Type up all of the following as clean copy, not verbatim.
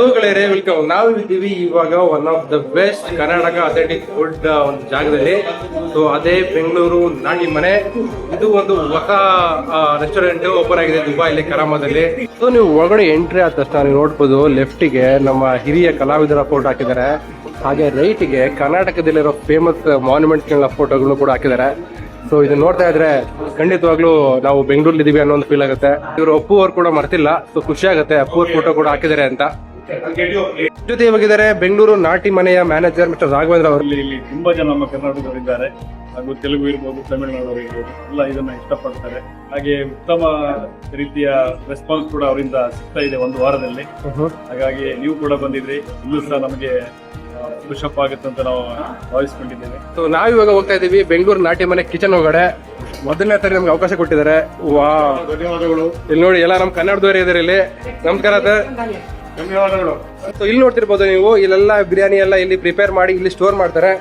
So ಗೆಳೆಯರೇ welcome. ನಾವು ಇದ್ದೀವಿ ಇವಾಗ one of the best Karnataka authentic food ಒಂದು ಜಾಗದಲ್ಲಿ. ಸೊ ಅದೇ ಬೆಂಗಳೂರು ನಾಟಿ ಮನೆ. ಇದು ಒಂದು ಹೊಸ ರೆಸ್ಟೋರೆಂಟ್ ಓಪನ್ ಆಗಿದೆ ದುಬೈಲಿ ಕರಾಮದಲ್ಲಿ. ಸೊ ನೀವು ಒಳಗಡೆ ಎಂಟ್ರಿ ಆದ ತಕ್ಷಣ ನೀವು ನೋಡ್ಬೋದು, ಲೆಫ್ಟಿಗೆ ನಮ್ಮ ಹಿರಿಯ ಕಲಾವಿದರ ಫೋಟೋ ಹಾಕಿದ್ದಾರೆ, ಹಾಗೆ ರೈಟಿಗೆ ಕರ್ನಾಟಕದಲ್ಲಿರೋ ಫೇಮಸ್ ಮಾನ್ಯುಮೆಂಟ್ಸ್ಗಳ ಫೋಟೋಗಳು ಕೂಡ ಹಾಕಿದ್ದಾರೆ. ಸೊ ಇದನ್ನ ನೋಡ್ತಾ ಇದ್ರೆ ಖಂಡಿತವಾಗ್ಲೂ ನಾವು ಬೆಂಗಳೂರಲ್ಲಿ ಇದೀವಿ ಅನ್ನೋ ಒಂದು ಫೀಲ್ ಆಗುತ್ತೆ. ಇವರು ಅಪ್ಪು ಅವ್ರು ಕೂಡ ಮರ್ತಿಲ್ಲ, ಸೊ ಖುಷಿ ಆಗುತ್ತೆ ಅಪ್ಪು ಅವ್ರ ಫೋಟೋ ಕೂಡ ಹಾಕಿದ್ದಾರೆ ಅಂತ. ಜೊತೆ ಇವಾಗಿದ್ದಾರೆ ಬೆಂಗಳೂರು ನಾಟಿ ಮನೆಯ ಮ್ಯಾನೇಜರ್ ಮಿಸ್ಟರ್ ರಾಘವೇಂದ್ರ ಅವರು. ಇಲ್ಲಿ ತುಂಬಾ ಜನ ನಮ್ಮ ಕರ್ನಾಟಕದವರಿದ್ದಾರೆ, ಹಾಗೂ ತೆಲುಗು ಇರ್ಬೋದು, ತಮಿಳುನಾಡು ಇರ್ಬೋದು, ಎಲ್ಲ ಇದನ್ನ ಇಷ್ಟಪಡ್ತಾರೆ. ಹಾಗೆ ಉತ್ತಮ ರೀತಿಯ ರೆಸ್ಪಾನ್ಸ್ ಕೂಡ ಅವರಿಂದ ಸಿಗ್ತಾ ಇದೆ ಒಂದು ವಾರದಲ್ಲಿ. ಹಾಗಾಗಿ ನೀವು ಕೂಡ ಬಂದಿದ್ರಿ, ಇಲ್ಲೂ ಸಹ ನಮಗೆ ಖುಷಪ್ ಆಗುತ್ತೆ ಅಂತ ನಾವು ಭಾವಿಸ್ಕೊಂಡಿದ್ದೇವೆ. ಸೊ ನಾವಿವಾಗ ಹೋಗ್ತಾ ಇದೀವಿ ಬೆಂಗಳೂರು ನಾಟಿ ಮನೆ ಕಿಚನ್ ಒಳಗಡೆ. ಮೊದಲನೇ ಸರಿ ನಮ್ಗೆ ಅವಕಾಶ ಕೊಟ್ಟಿದ್ದಾರೆ. ವಾ, ಧನ್ಯವಾದಗಳು. ಇಲ್ಲಿ ನೋಡಿ ಎಲ್ಲ ನಮ್ಮ ಕನ್ನಡದವರೇ ಇದಾರೆ ಇಲ್ಲಿ. ನಮಸ್ಕಾರ ಸರ್. ಧನ್ಯವಾದಗಳು. ಸೊ ಇಲ್ಲಿ ನೋಡ್ತಿರ್ಬೋದು ನೀವು, ಇಲ್ಲೆಲ್ಲ ಬಿರಿಯಾನಿ ಎಲ್ಲ ಇಲ್ಲಿ ಪ್ರಿಪೇರ್ ಮಾಡಿ ಇಲ್ಲಿ ಸ್ಟೋರ್ ಮಾಡ್ತಾರೆ.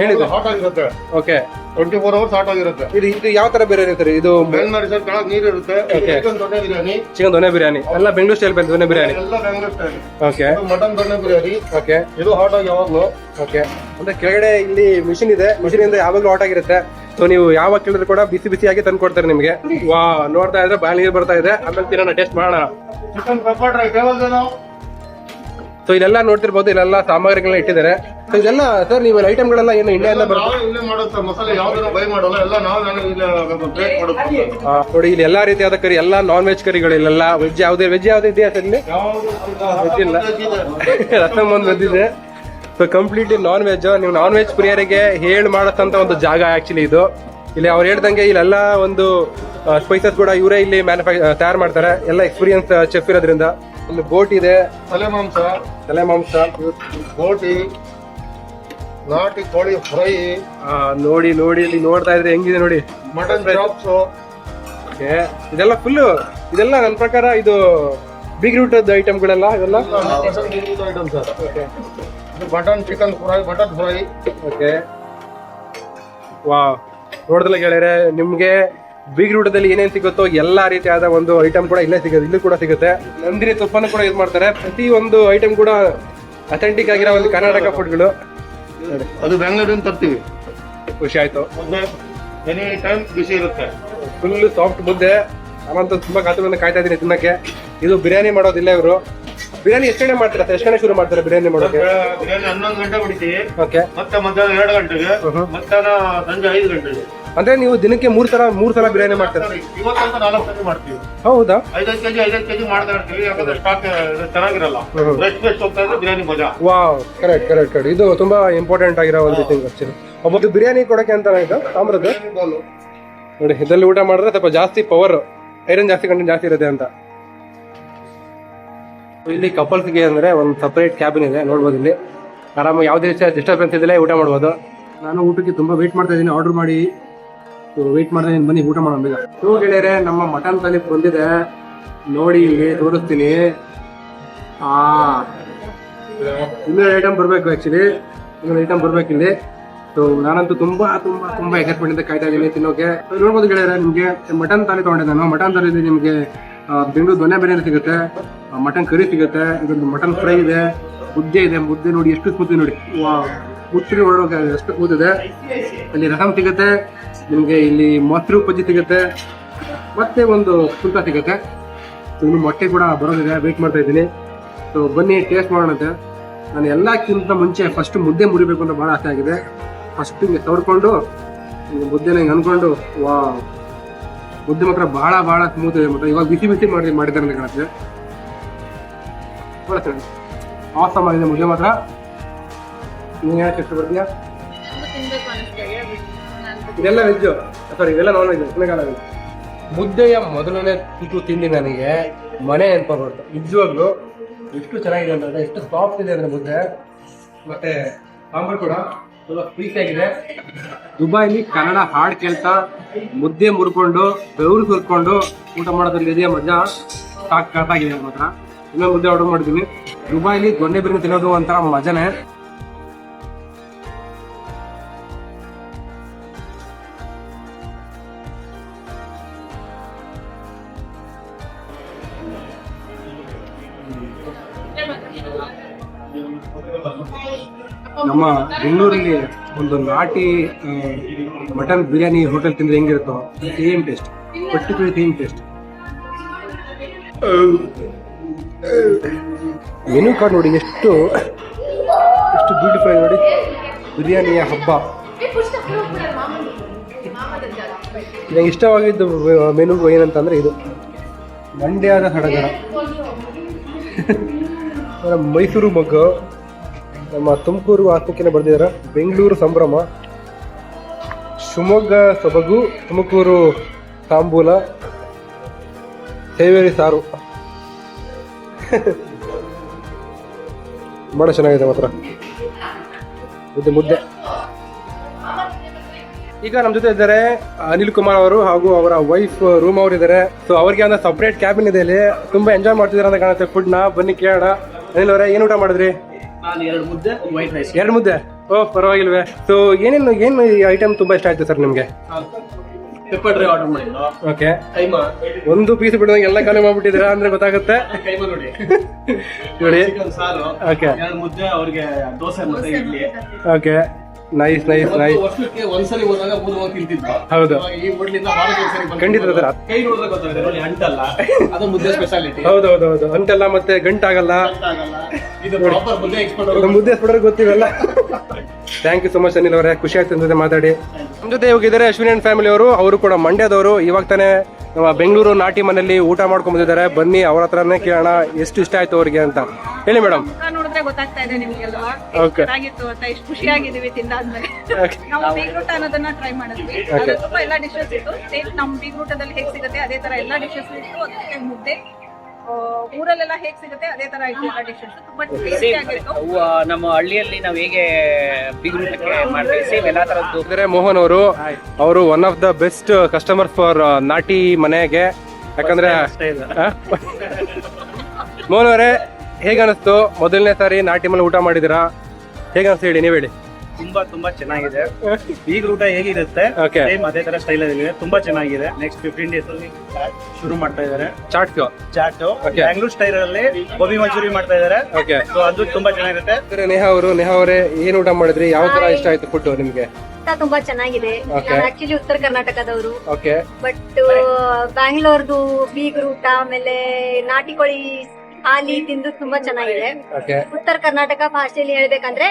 ಹೇಳಿದೆ ಹಾಟ್ ಆಗಿರುತ್ತೆ, ಓಕೆ, 24 hours ಹಾಟ್ ಆಗಿರುತ್ತೆ. ಇದು ಯಾವ ತರ ಬಿರಿಯಾನಿ ಇರ್ತಾರೆ? ಇದು ನೀರು ಇರುತ್ತೆ, ಚಿಕನ್ ದೊಣ್ಣೆ ಬಿರಿಯಾನಿ, ಚಿಕನ್ ದೊಣ್ಣೆ ಬಿರಿಯಾನಿ ಎಲ್ಲ ಬೆಂಗಳೂರು ಸ್ಟೈಲ್ ದೊಣ್ಣೆ ಬಿರಿಯಾನಿ, ಎಲ್ಲ ಬೆಂಗಳೂರು ಸ್ಟೈಲ್. ಓಕೆ, ಮಟನ್ ದೊಣ್ಣೆ ಬಿರಿಯಾನಿ, ಓಕೆ, ಇದು ಹಾಟ್ ಆಗಿ ಯಾವಾಗ್ಲೂ. ಓಕೆ, ಅಂದ್ರೆ ಕೆಳಗಡೆ ಇಲ್ಲಿ ಮಿಷಿನ್ ಇದೆ, ಮಿಷಿನ್ ಇಂದ ಯಾವಾಗ್ಲೂ ಹಾಟ್ ಆಗಿರುತ್ತೆ. ಸೊ ನೀವು ಯಾವಾಗ ಕೇಳಿದ್ರು ಕೂಡ ಬಿಸಿ ಬಿಸಿಯಾಗಿ ತಂದು ಕೊಡ್ತಾರೆ ನಿಮಗೆ. ವಾ, ನೋಡ್ತಾ ಇದ್ರೆ ಬಾಯಿ ನೀರು ಬರ್ತಾ ಇದೆ. ಆಮೇಲೆ ತಿನ್ನೋಣ, ಟೇಸ್ಟ್ ಮಾಡೋಣ. Chicken pepper dry famous. So ಇಲ್ಲೆಲ್ಲ ನೋಡ್ತಿರ್ಬೋದು, ಇಲ್ಲೆಲ್ಲ ಸಾಮಗ್ರಿಗಳನ್ನ ಇಟ್ಟಿದ್ದಾರೆ. ಸೊ ಇದೆಲ್ಲ ಸರ್, ನೀವು ಐಟಮ್ಗಳೆಲ್ಲ ಏನು ಇಂಡಿಯಾದಿಂದ ಬರುತ್ತೆ? ಇಲ್ಲೇ ಮಾಡುತ್ತೆ, ಮಸಾಲೆ ಯಾವ್ದನ್ನು ಬೈ ಮಾಡೋಲ್ಲ, ಎಲ್ಲ ನಾವು ಬ್ರೇಕ್ ಮಾಡುತ್ತೆ. ನೋಡಿ ಇಲ್ಲಿ ಎಲ್ಲಾ ರೀತಿಯಾದ ಕರಿ, ಎಲ್ಲ ನಾನ್ ವೆಜ್ ಕರಿಗಳು, ಇಲ್ಲೆಲ್ಲ ವೆಜ್ ಯಾವ್ದು ಇದೆಯಾ ಸರ್ ಇಲ್ಲಿ? ವೆಜ್ ಇಲ್ಲ, ರಸಮ್ ಒಂದು ವೆಜ್ ಇದೆ. So completely non veg. ನೀವು ನಾನ್ ವೆಜ್ ಪ್ರಿಯರಿಗೆ ಹೇಳಿ ಮಾಡತ್ತಂತ ಒಂದು ಜಾಗ ಆಕ್ಚುಲಿ ಇದು. ಇಲ್ಲಿ ಅವ್ರು ಹೇಳ್ದಂಗೆ ಇಲ್ಲೆಲ್ಲ ಒಂದು ಸ್ಪೈಸಸ್ ಕೂಡ ಇವರೇ ಇಲ್ಲಿ ತಯಾರು ಮಾಡ್ತಾರೆ, ಎಲ್ಲ ಎಕ್ಸ್ಪೀರಿಯನ್ಸ್ ಚೆಫ್ ಇರೋದ್ರಿಂದ. ಇಲ್ಲಿ ಬೋಟ್ ಇದೆ, ತಲೆ ಮಾಂಸ, ಬೋಟಿ, ನಾಟಿ ಕೋಳಿ ಫ್ರೈ. ನೋಡಿ ಇಲ್ಲಿ ನೋಡ್ತಾ ಇದ್ರೆ ಹೆಂಗಿದೆ ನೋಡಿ, ಮಟನ್ ಚಾಪ್ಸ್. ಇದೆಲ್ಲ ಫುಲ್ಲು, ಇದೆಲ್ಲ ನನ್ನ ಪ್ರಕಾರ ಇದು ಬಿಗ್ ರೂಟದ ಐಟಮ್ಗಳೆಲ್ಲ ಇವೆಲ್ಲ. Mutton chicken fry, mutton fry. Okay, ವಾ, ನೋಡಿದ್ರೆ ಗೆಳೆಯರೆ, ನಿಮ್ಗೆ ಬಿಗ್ ರೂಟದಲ್ಲಿ ಏನೇನ್ ಸಿಗುತ್ತೋ ಎಲ್ಲಾ ರೀತಿಯಾದ ಒಂದು ಐಟಮ್ ಕೂಡ ಇಲ್ಲೇ ಸಿಗುತ್ತೆ. ಇಲ್ಲೂ ಕೂಡ ಸಿಗುತ್ತೆ. ನಂದಿನಿ ತುಪ್ಪನ ಕೂಡ ಯೂಸ್ ಮಾಡ್ತಾರೆ. ಪ್ರತಿ ಒಂದು ಐಟಮ್ ಕೂಡ ಅಥೆಂಟಿಕ್ ಆಗಿರೋ ಒಂದು ಕರ್ನಾಟಕ ಫುಡ್ಗಳು. ಅದು ಬೆಂಗಳೂರಿಂದ ತರ್ತೀವಿ. ಖುಷಿ ಆಯ್ತು. ಎನಿ ಟೈಮ್ ಬಿಸಿ ಇರುತ್ತೆ, ಫುಲ್ ಸಾಫ್ಟ್ ಮುದ್ದೆ. ನಾನಂತೂ ತುಂಬಾ ಕಾತುರದಿಂದ ಕಾಯ್ತಾ ಇದ್ದೀನಿ ತಿನ್ನಕ್ಕೆ. ಇದು ಬಿರಿಯಾನಿ ಮಾಡೋದಿಲ್ಲ ಇವರು. ಬಿರಿಯಾನಿ ಎಷ್ಟು ಗಂಟೆ ಮಾಡ್ತಾರೆ? ಎಷ್ಟು ಗಂಟೆ ಶುರು ಮಾಡ್ತಾರೆ ಬಿರಿಯಾನಿ ಮಾಡೋಕೆ? ಬಿರಿಯಾನಿ 11 ಗಂಟೆ ಬಿಡ್ತೀವಿ. ಓಕೆ, ಮತ್ತೆ ಮಧ್ಯಾಹ್ನ 2 ಗಂಟೆಗೆ, ಮಧ್ಯಾಹ್ನ ಸಂಜೆ 5 ಗಂಟೆಗೆ. ಅಂದ್ರೆ ನೀವು ದಿನಕ್ಕೆ ಮೂರ್ ಸಲ ಬಿರಿಯಾನಿ ಮಾಡ್ತಾರೆ? ಇವತ್ತಂತ 4 ಸಲ ಮಾಡ್ತೀವಿ. ಹೌದಾ? 5 ಕೆಜಿ ಮಾಡ್ತಾ ಇರ್ತೀವಿ, ಯಾಕಂದ್ರೆ ಸ್ಟಾಕ್ ಚೆನ್ನಾಗಿರಲ್ಲ. ಫ್ರೆಶ್ ಹೋಗ್ತಾ ಇದ್ರೆ ಬಿರಿಯಾನಿ ಮಜಾ. Wow, correct. ಇದು ತುಂಬಾ ಇಂಪಾರ್ಟೆಂಟ್ ಆಗಿರೋ ಒಂದು ಥಿಂಗ್ ಆಕ್ಚುಲಿ. ಒಬ್ಬ ಬಿರಿಯಾನಿ ಕೊಡಕ್ಕೆ ಅಂತ ಇದು ತಾಮ್ರದ್ದು ನೋಡಿ. ಇದರಲ್ಲಿ ಊಟ ಮಾಡಿದ್ರೆ ಸ್ವಲ್ಪ ಜಾಸ್ತಿ ಪವರ್, ಐರನ್ ಜಾಸ್ತಿ, ಕಂಟೆಂಟ್ ಜಾಸ್ತಿ ಇರುತ್ತೆ ಅಂತ. ಇಲ್ಲಿ ಕಪಲ್ಸ್ಗೆ ಅಂದ್ರೆ ಒಂದು ಸಪರೇಟ್ ಕ್ಯಾಬಿನ್ ಇದೆ, ನೋಡ್ಬೋದು. ಇಲ್ಲಿ ಆರಾಮಾಗಿ ಯಾವುದೇ ರೀತಿಯ ಡಿಸ್ಟರ್ಬೆನ್ಸ್ ಇದ್ದಿಲ್ಲ ಊಟ ಮಾಡ್ಬೋದು. ನಾನು ಊಟಕ್ಕೆ ತುಂಬಾ ವೇಟ್ ಮಾಡ್ತಾ ಇದ್ದೀನಿ, ಆರ್ಡರ್ ಮಾಡಿ. ವೇಟ್ ಮಾಡ್ತಾ ಇದ್ದೀನಿ, ಬನ್ನಿ ಊಟ ಮಾಡೋಣ ಬೇಗ. ಗೆಳೆಯರೆ, ನಮ್ಮ ಮಟನ್ ತಾಲಿ ಬಂದಿದೆ ನೋಡಿ, ಇಲ್ಲಿ ತೋರಿಸ್ತೀನಿ. ಇನ್ನೊಂದು ಐಟಮ್ ಬರ್ಬೇಕು ಆಕ್ಚುಲಿ, ಇನ್ನೊಂದು ಐಟಮ್ ಬರ್ಬೇಕು ಇಲ್ಲಿ. ಸೊ ನಾನಂತೂ ತುಂಬಾ ಎಕ್ಸೈಟ್ಮೆಂಟ್ ಇಂದ ಕಾಯ್ತಾ ಇದ್ದೀನಿ ತಿನ್ನೋಕೆ. ನೋಡ್ಬೋದು ಗೆಳೆಯರೆ, ನಿಮ್ಗೆ ಮಟನ್ ತಾಲಿ ತಗೊಂಡೆ ನಾನು. ಮಟನ್ ತಾಲಿಯಲ್ಲಿ ನಿಮ್ಗೆ ಬೆಂಗಳೂರು ದೊಣ್ಣೆ ಬಿರಿಯಾನಿ ಸಿಗುತ್ತೆ, ಮಟನ್ ಕರಿ ಸಿಗುತ್ತೆ, ಇದೊಂದು ಮಟನ್ ಫ್ರೈ ಇದೆ, ಮುದ್ದೆ ಇದೆ. ಮುದ್ದೆ ನೋಡಿ ಎಷ್ಟು ಸ್ಮೂತ್ ನೋಡಿ, ಮುಚ್ಚಿ ಒಳಗೆ ಎಷ್ಟು ಸ್ಮೂತ್ ಇದೆ. ಅಲ್ಲಿ ರಸಮ್ ಸಿಗುತ್ತೆ ನಿಮ್ಗೆ, ಇಲ್ಲಿ ಮೊಸರು ಬಜ್ಜಿ ಸಿಗುತ್ತೆ, ಮತ್ತೆ ಒಂದು ಸುಲ್ಕ ಸಿಗುತ್ತೆ. ಇನ್ನು ಮೊಟ್ಟೆ ಕೂಡ ಬರೋದಿದೆ, ವೇಟ್ ಮಾಡ್ತಾ ಇದ್ದೀನಿ. ಸೊ ಬನ್ನಿ ಟೇಸ್ಟ್ ಮಾಡೋಣಂತೆ. ನಾನು ಎಲ್ಲಕ್ಕಿಂತ ಮುಂಚೆ ಫಸ್ಟ್ ಮುದ್ದೆ ಮುರಿಬೇಕು ಅಂತ ಭಾಳ ಆಸೆ ಆಗಿದೆ. ಫಸ್ಟ್ ಹಿಂಗೆ ತವ್ಕೊಂಡು ಮುದ್ದೆನ ಹಿಂಗೆ ಅನ್ಕೊಂಡು, ಮುದ್ದೆ ಮಾತ್ರ ಬಹಳ ಸ್ಮೂತ್ ಇದೆ. ಮತ್ತೆ ಇವಾಗ ಬಿಸಿ ಮಾಡಿದ್ದಾರೆ ಅಂತ ಕಾಣುತ್ತೆ. ಭಾಳ ಚೆನ್ನಾಗಿ ಆಸಮ್ ಆಗಿದೆ ಮುದ್ದೆ ಮಾತ್ರ. ನೀನು ಹೇಳಕ್ಕೆ ಇಷ್ಟಪಡ್ತೀಯಾ? ಇದೆಲ್ಲ ವೆಜ್ಜು, ಸಾರಿ ಇದೆಲ್ಲ ನಾನ್ ವೆಜ್. ತಿನ್ನಕ್ಕಾಗಲ್ಲ. ಮುದ್ದೆಯ ಮೊದಲನೇ ತುತ್ತು ತಿಂಡಿ ನನಗೆ ಮನೆ ನೆನಪಾಗ್ಬಿಡ್ತು ನಿಜವಾಗ್ಲು. ಎಷ್ಟು ಚೆನ್ನಾಗಿದೆ ಅಂತಂದ್ರೆ, ಎಷ್ಟು ಸಾಫ್ಟ್ ಇದೆ ಅಂದ್ರೆ ಮುದ್ದೆ. ಮತ್ತೆ ಸಾಂಬಾರು ಕೂಡ ತುಂಬ ಸ್ವೀಟ್ ಆಗಿದೆ. ದುಬೈಲಿ ಕನ್ನಡ ಹಾಡು ಕೇಳ್ತಾ ಮುದ್ದೆ ಮುರ್ಕೊಂಡು ಬೆವರು ಸುರ್ಕೊಂಡು ಊಟ ಮಾಡೋದ್ರಲ್ಲಿ ಇದೆಯಾ ಮಜಾ, ಸಾಕಾಗಿದೆ ಮಾತ್ರ. ಇನ್ನೊಂದು ಮುದ್ದೆ ಆರ್ಡರ್ ಮಾಡಿದ್ದೀನಿ. ದುಬೈಲಿ ದೊಣ್ಣೆ ಬಿರಿಯಾನಿ ತಿನ್ನೋದು ಒಂಥರ ಮಜಾನೇ. ನಮ್ಮ ಬೆಂಗಳೂರಲ್ಲಿ ಒಂದು ನಾಟಿ ಮಟನ್ ಬಿರಿಯಾನಿ ಹೋಟೆಲ್ ತಿಂದ್ರೆ ಹೆಂಗಿರುತ್ತೋ same taste, particular same taste. Menu card ನೋಡಿ ಎಷ್ಟು ಬ್ಯೂಟಿಫುಲ್ ಆಗಿ ನೋಡಿ. ಬಿರಿಯಾನಿಯ ಹಬ್ಬ. ನನಗೆ ಇಷ್ಟವಾಗಿದ್ದು ಮೆನು ಏನಂತಂದ್ರೆ ಇದು ಮಂಡ್ಯದ ಸಡಗರ, ಮೈಸೂರು ಮಗ್ಗು, ನಮ್ಮ ತುಮಕೂರು ಆತ್ಮಕ್ಕೆನೆ ಬರ್ದಿದ್ದಾರೆ, ಬೆಂಗಳೂರು ಸಂಭ್ರಮ, ಶಿವಮೊಗ್ಗ ಸೊಬಗು, ತುಮಕೂರು ತಾಂಬೂಲ, ಸೇವೇರಿ ಸಾರು. ಭಾಳ ಚೆನ್ನಾಗಿದೆ ಮಾತ್ರ ಇದು ಮುದ್ದೆ. ಈಗ ನಮ್ಮ ಜೊತೆ ಇದ್ದಾರೆ ಅನಿಲ್ ಕುಮಾರ್ ಅವರು ಹಾಗೂ ಅವರ ವೈಫ್ ರೂಮ್ ಅವರು ಇದ್ದಾರೆ. ಸೊ ಅವ್ರಿಗೆ ಒಂದು ಸಪ್ರೇಟ್ ಕ್ಯಾಬಿನ್ ಇದೆ ಇಲ್ಲಿ. ತುಂಬಾ ಎಂಜಾಯ್ ಮಾಡ್ತಿದ್ದಾರೆ ಅಂತ ಕಾಣುತ್ತೆ ಫುಡ್ನ. ಬನ್ನಿ ಕೇಳೋಣ. ಅನಿಲ್ ಅವರೇ, ಏನು ಊಟ ಮಾಡಿದ್ರಿ? ಎರಡು ಮುದ್ದೆ. ಓಹ್, ಪರವಾಗಿಲ್ವೇ. ಸೊ ಏನು ಈ ಐಟಮ್ ತುಂಬಾ ಇಷ್ಟ ಆಯ್ತು ಸರ್ ನಿಮ್ಗೆ? ಪೆಪ್ಪರ್ ಡ್ರೈ ಆರ್ಡರ್ ಮಾಡಿದ್ದು. ಓಕೆ. ಕೈಮಾ ಒಂದು ಪೀಸ್ ಬಿಡೋದಂಗೆ ಎಲ್ಲ ಖಾಲಿ ಮಾಡ್ಬಿಟ್ಟಿದ್ದೀರಾ ಅಂದ್ರೆ ಗೊತ್ತಾಗುತ್ತೆ. ಕೈಮಾ ನೋಡಿ ನೋಡಿ. ಚಿಕನ್ ಸಾರು. ಓಕೆ. ಎರಡು ಮುದ್ದೆ, ಅವ್ರಿಗೆ ದೋಸೆ ಮತ್ತೆ idli. Okay, nice nice nice. ವರ್ಷಕ್ಕೆ ಒಂದ್ಸಲಿ ಹೋದಾಗ 3 ಹೋಗಿ ತಿಂತಿದ್ದು. ಹೌದು, ಈ ಹೋಟ್ಲಿಂದ ವಾರಕ್ಕೆ ಒಂದ್ಸಲಿ ಖಂಡಿತ ಸರ್. ಕೈ ನೋಡಿದ್ರೆ ಗೊತ್ತಾಗುತ್ತೆ ನೋಡಿ, ಅಂಟಲ್ಲ. ಅದು ಮುದ್ದೆ ಸ್ಪೆಷಾಲಿಟಿ. ಹೌದು ಹೌದು ಹೌದು, ಅಂಟೆಲ್ಲ ಮತ್ತೆ ಗಂಟಾಗಲ್ಲ. ಇದು ಪ್ರಾಪರ್ ಮುದ್ದೆ ಎಕ್ಸ್ಪರ್ಟ್. ಮುದ್ದೆ ಸ್ಪಡರ್ ಗೊತ್ತಿವಲ್ಲ. Thank you so much Anil ಅವರೇ, ಖುಷಿ ಆಯ್ತು ಜೊತೆ ಮಾತಾಡಿ. ನಮ್ಮ ಜೊತೆ ಹೋಗಿದ್ದಾರೆ ಅಶ್ವಿನಿ ಅಂಡ್ ಫ್ಯಾಮಿಲಿ ಅವರು. ಅವರು ಕೂಡ ಮಂಡ್ಯದವರು. ಇವಾಗ ತಾನೇ ನಮ್ಮ ಬೆಂಗಳೂರು ನಾಟಿ ಮನೆಯಲ್ಲಿ ಊಟ ಮಾಡ್ಕೊಂಡ್ ಬಂದಿದ್ದಾರೆ. ಬನ್ನಿ ಅವ್ರ ಹತ್ರನೇ ಕೇಳೋಣ ಎಷ್ಟು ಇಷ್ಟ ಆಯ್ತು ಅವ್ರಿಗೆ ಅಂತ. ಹೇಳಿ ಮೇಡಮ್. ನೋಡಿದ್ರೆ ಗೊತ್ತಾಗ್ತಾ ಇದೆ ನಿಮ್ಗೆಲ್ವಾ Okay. ಚೆನ್ನಾಗಿತ್ತು ಅಂತ, ಎಷ್ಟು ಖುಷಿಯಾಗಿದ್ದೀವಿ ತಿಂದಾದ್ಮೇಲೆ. ನಾವು ಬೀಗ್ರೂಟ ಅನ್ನೋದನ್ನ ಟ್ರೈ ಮಾಡಿದ್ವಿ. ಅದು ತುಂಬಾ ಎಲ್ಲ ಡಿಶಸ್ ಇತ್ತು. ಸೇಮ್ ನಮ್ ಬೀಗ್ರೂಟದಲ್ಲಿ ಹೇಗ್ ಸಿಗುತ್ತೆ ಅದೇ ತರ ಎಲ್ಲ ಡಿಶಸ್ ಇತ್ತು. ಅದಕ್ಕೆ ಮುದ್ದೆ ಊರಲ್ಲೆಲ್ಲ ಹೇಗ್ ಸಿಗುತ್ತೆ ಅದೇ ತರ ಇತ್ತು ಎಲ್ಲ ಡಿಶಸ್. ತುಂಬಾ ಟೇಸ್ಟಿ ಆಗಿತ್ತು. ನಮ್ಮ ಹಳ್ಳಿಯಲ್ಲಿ ನಾವು ಹೇಗೆ ಬೀಗ್ರೂಟಕ್ಕೆ ಮಾಡ್ತೀವಿ ಸೇಮ್ ಎಲ್ಲಾ ತರದ್ದು. ಇದ್ದಾರೆ ಮೋಹನ್ ಅವರು one of the best customer for ನಾಟಿ ಮನೆಗೆ. ಯಾಕಂದ್ರೆ ಮೋಹನ್ ಅವರೇ, ಹೇಗ ಅನಿಸ್ತು ಮೊದಲನೇ ಸಾರಿ ನಾಟಿ ಮನೆ ಊಟ ಮಾಡಿದಿರಾ? ಹೇಗ ಅನಿಸ್ತು ಹೇಳಿ, ನೀವ್ ಹೇಳಿ. ತುಂಬಾ ಚೆನ್ನಾಗಿದೆ. ಬೀಗ್ರೂಟ ಹೇಗಿರುತ್ತೆ Okay. ಸೇಮ್ ಅದೇ ತರ ಸ್ಟೈಲ್ ಇದೆ. ತುಂಬಾ ಚೆನ್ನಾಗಿದೆ. ನೆಕ್ಸ್ಟ್ 15 ಡೇಸ್ ಅಲ್ಲಿ ಶುರು ಮಾಡ್ತಾ ಇದಾರೆ ಚಾಟ್. ಚಾಟ್. Okay. ಬ್ಯಾಂಗ್ಳೂರ್ ಸ್ಟೈಲ್ ಅಲ್ಲಿ ಗೋಬಿ ಮಂಚೂರಿ ಮಾಡ್ತಾ ಇದಾರೆ. ಓಕೆ. ಸೊ ಅದು ತುಂಬಾ ಚೆನ್ನಾಗಿರುತ್ತೆ. ನೇಹಾ ಅವರೇ, ಏನ್ ಊಟ ಮಾಡಿದ್ರಿ? ಯಾವ ತರ ಇಷ್ಟ ಆಯ್ತು ಫುಡ್ ನಿಮ್ಗೆ? ತುಂಬಾ ಚೆನ್ನಾಗಿದೆ. Okay. ನಾನು ಆಕ್ಚುಲಿ ಉತ್ತರ ಕರ್ನಾಟಕದವರು. ಓಕೆ. ಬಟ್ ಬ್ಯಾಂಗ್ಳೂರ್ದು ಬೀಗ್ರೂಟ ಆಮೇಲೆ ನಾಟಿ ಕೋಳಿ ಹಾಲಿ ತಿಂದು ತುಂಬಾ ಚೆನ್ನಾಗಿದೆ. ಓಕೆ. ಉತ್ತರ ಕರ್ನಾಟಕ ಭಾಷೆಯಲ್ಲಿ ಹೇಳ್ಬೇಕಂದ್ರೆ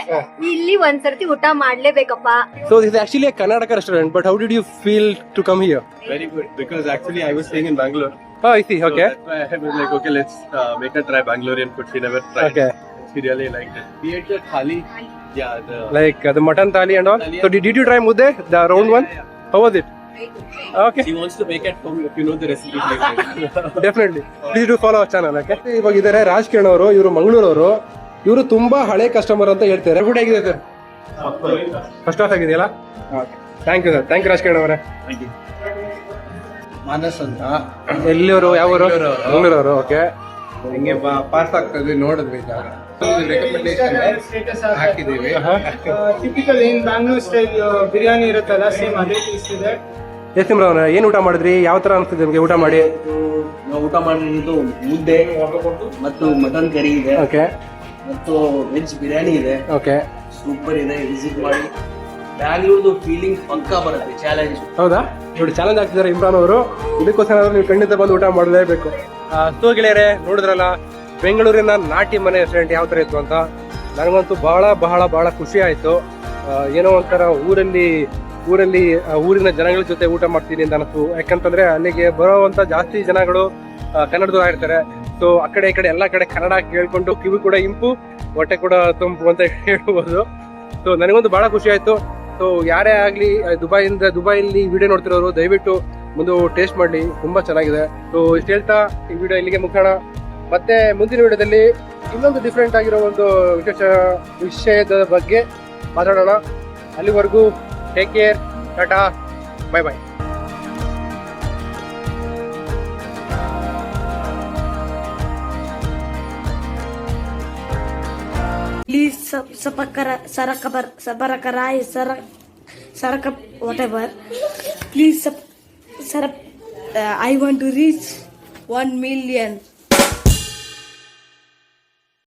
ಇಲ್ಲಿ ಒಂದ್ಸರ್ತಿ ಊಟ ಮಾಡ್ಲೇಬೇಕಪ್ಪ. So this is actually a Kannada restaurant, but how did you feel to come here? Very good, because actually I was staying in Bangalore. Oh, I see. Okay. So that's why I was like, okay, let's make a try Bangalorean food. We never tried. Okay. She really liked it. We ate the thali. Yeah, Like the mutton thali and all. Thali, So did you try mudde, the round one? How was it? Okay. She wants to make it home if you know the recipe. Definitely please do follow our channel. Okay. ಇವಾಗ ಇದ್ದಾರೆ ರಾಜಕಿರಣ್ ಅವರು. ಇವರು ಮಂಗಳೂರವರು. ಇವರು ತುಂಬಾ ಹಳೆ customer ಅಂತ ಹೇಳ್ತಾರೆ. Food ಹೇಗಿದೆ ಸರ್? ಫಸ್ಟ್ ಕ್ಲಾಸ್ ಆಗಿದೆಯಲ್ಲ? Thank you sir. Thank you Rajkiran ಅವರೇ. Thank you. ಮಾನಸ್ ಅಂತ ಎಲ್ಲಿಯವರು? ಯಾವರು? ಮಂಗಳೂರವರು. ಓಕೆ. ಹಿಂಗೆ ಪಾಸ್ ಆಗ್ತದೆ ನೋಡಿದ್ವಿ ಜಾಗ. ರೆಕಮೆಂಡೇಶನ್ ಹಾಕಿದೀವಿ. ಟಿಪಿಕಲ್ ಏನ್ ಬ್ಯಾಂಗ್ಳೂರ್ ಸ್ಟೈಲ್ ಬಿರಿಯಾನಿ ಇರುತ್ತಲ್ಲ, ಸೇಮ್ ಅದೇ ಟೇಸ್ಟ್ ಇದೆ. ಎಸ್ ನಿಮ್ರವ್ರ, ಏನ್ ಊಟ ಮಾಡಿದ್ರಿ? ಯಾವ ತರ ಅನ್ಸುತ್ತೆ ನಿಮ್ಗೆ ಊಟ ಮಾಡಿ? ನಾವು ಊಟ ಮಾಡಿರೋದು ಮುದ್ದೆ ಮತ್ತು ಮಟನ್ ಕರಿ ಇದೆ ಓಕೆ. ಮತ್ತು ವೆಜ್ ಬಿರಿಯಾನಿ ಇದೆ. ಓಕೆ. ಸೂಪರ್ ಇದೆ. ವಿಸಿಟ್ ಮಾಡಿ. ಬ್ಯಾಂಗ್ಳೂರ್ದು ಫೀಲಿಂಗ್ ಪಕ್ಕಾ ಬರುತ್ತೆ. ಚಾಲೆಂಜ್. ಹೌದಾ? ನೋಡಿ, ಚಾಲೆಂಜ್ ಆಗ್ತಿದ್ದಾರೆ ಇಮ್ರಾನ್ ಅವರು. ಇದಕ್ಕೋಸ್ಕರ ನೀವು ಖಂಡಿತ ಬಂದು ಊಟ ಮಾಡಲೇಬೇಕು. ಸೊ ಗೆಳೆಯರೆ, ನೋಡಿದ್ರಲ್ಲ ಬೆಂಗಳೂರಿನ ನಾಟಿ ಮನೆ ರೆಸ್ಟೋರೆಂಟ್ ಯಾವ ತರ ಇತ್ತು ಅಂತ. ನನಗಂತೂ ಬಹಳ ಬಹಳ ಬಹಳ ಖುಷಿ ಆಯ್ತು. ಏನೋ ಒಂಥರ ಊರಿನ ಜನಗಳ ಜೊತೆ ಊಟ ಮಾಡ್ತೀನಿ ಅಂತ ಅನಿಸ್ತು. ಯಾಕಂತಂದ್ರೆ ಅಲ್ಲಿಗೆ ಬರೋವಂತ ಜಾಸ್ತಿ ಜನಗಳು ಕನ್ನಡದವ್ರು ಇರ್ತಾರೆ. ಸೊ ಆ ಕಡೆ ಈ ಕಡೆ ಎಲ್ಲ ಕಡೆ ಕನ್ನಡ ಕೇಳ್ಕೊಂಡು ಕಿವಿ ಕೂಡ ಇಂಪು, ಹೊಟ್ಟೆ ಕೂಡ ತಂಪು ಅಂತ ಹೇಳ್ಬೋದು. ಸೊ ನನಗಂತೂ ಬಹಳ ಖುಷಿ ಆಯ್ತು. ಸೊ ಯಾರೇ ಆಗ್ಲಿ ದುಬೈಲಿ ವಿಡಿಯೋ ನೋಡ್ತಿರೋರು ದಯವಿಟ್ಟು ಮುಂದೆ ಟೇಸ್ಟ್ ಮಾಡಲಿ, ತುಂಬಾ ಚೆನ್ನಾಗಿದೆ. ಸೊ ಇಷ್ಟು ಹೇಳ್ತಾ ಈ ವಿಡಿಯೋ ಇಲ್ಲಿಗೆ ಮುಗಿಸೋಣ. ಮತ್ತೆ ಮುಂದಿನ ವಿಡಿಯೋದಲ್ಲಿ ಇನ್ನೊಂದು ಡಿಫ್ರೆಂಟ್ ಆಗಿರೋ ಒಂದು ವಿಷಯದ ಬಗ್ಗೆ ಮಾತಾಡೋಣ. ಅಲ್ಲಿವರೆಗೂ take care, Tata, bye bye. Please subscribe, whatever. Please I want to reach 1 million.